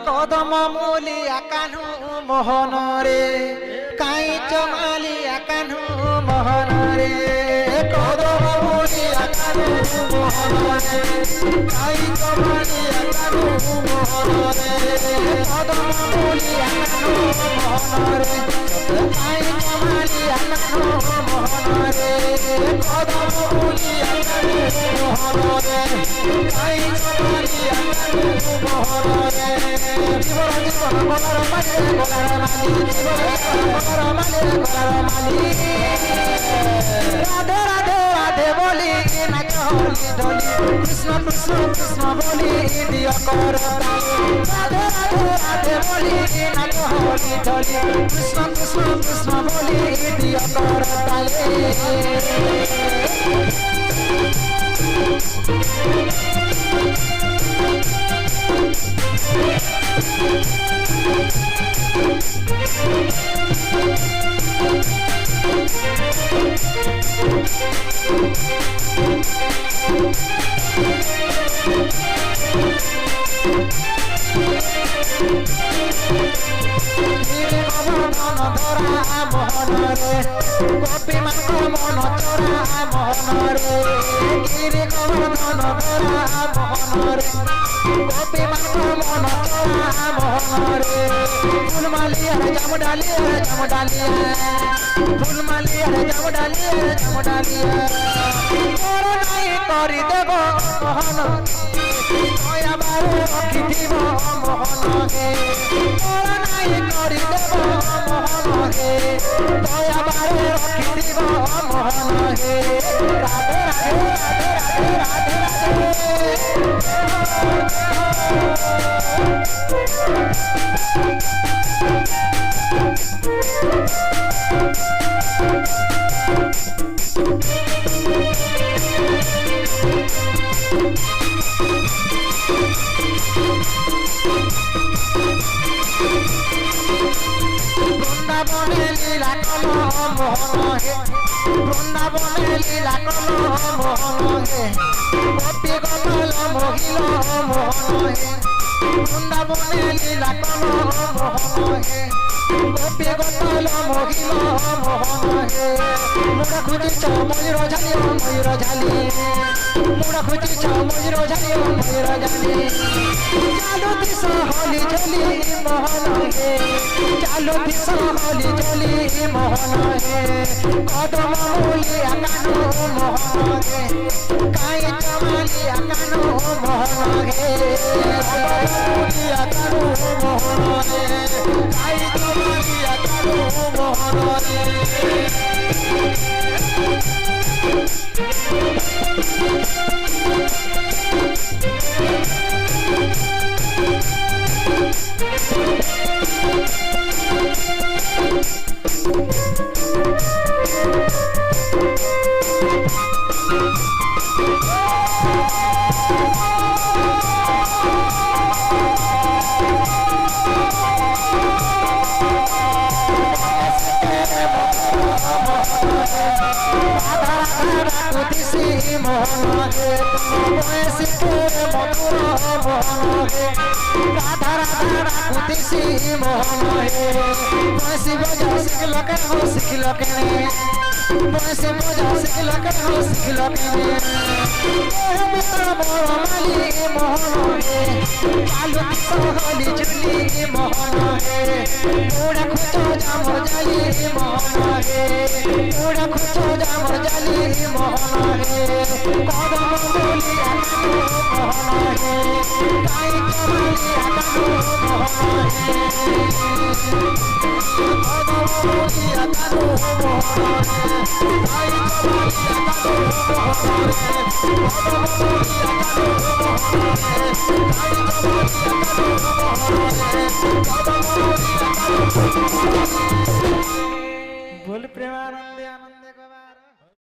कदम मूलिया कान्हू मोहन रे काई चमालिया कान्हू मोहन रे कदम मूलिया कान्हू मोहन रे काई चमालिया कान्हू मोहन रे कदम मूलिया कान्हू मोहन रे काई चमालिया कान्हू मोहन रे कदम मूलिया कान्हू मोहन रे काई चमालिया कान्हू मोहन रे राधे राधे राधे बोली नाच होली ढोली कृष्ण कृष्ण कृष्ण बोली दिया कर राधे राधे राधे बोली नाच होली ढोली कृष्ण कृष्ण कृष्ण बोली दिया कर गोपी मन मन चोरा मोहन रे गिरी गोवर्धन धरा मोहन रे गोपी मन मन चोरा मोहन रे फूल मालिया जम डालिया फूल मालिया जम डालिया तोर नहीं करी देव मोहन दया बारे रखिथिब मोहन हे तोर नहीं करी देव मोहन हे दया बारे रखिथिब मोहन हे राधे राधे राधे राधे वृंदावने लीला कल मोहन हे वृंदावने लीला कल मोहन हे गोपी गमल मोहिल मोहन हे वृंदावने लीला कल मोहन हे गोपी गमल मोहिल मोहन हे मुड़ा खुजिछ मयूर झाली मुड़ा खुजिछ मयूर झाली चालू दिस होली झोली मोहन हे चालू दिस होली झोली मोहन हे कदम मूलिया कान्हू मोहन हे काई चमालिया कान्हू मोहन हे कदम मूलिया कान्हू मोहन हे काई चमालिया कान्हू मोहन हे मोहन हे बयसी के मधुर मोहन हे राधा राधा कुतिसी मोहन हे बयसी बजा सिखल के बयसी बजा सिखल के मित्र मोर माली मोहन हे चालू सहली झुली मोहन हे उड़ा खुचो जाम जाली मोहन हे उड़ा खुचो जाम जाली मोहन हे कदम मूलिया कान्हू मोहन हे काई चमालिया कान्हू मोहन हे कदम मूलिया कान्हू मोहन हे काई चमालिया कान्हू मोहन हे कदम मूलिया कान्हू मोहन हे काई चमालिया कान्हू मोहन हे कदम मूलिया कान्हू बोल प्रेमानंद आनंद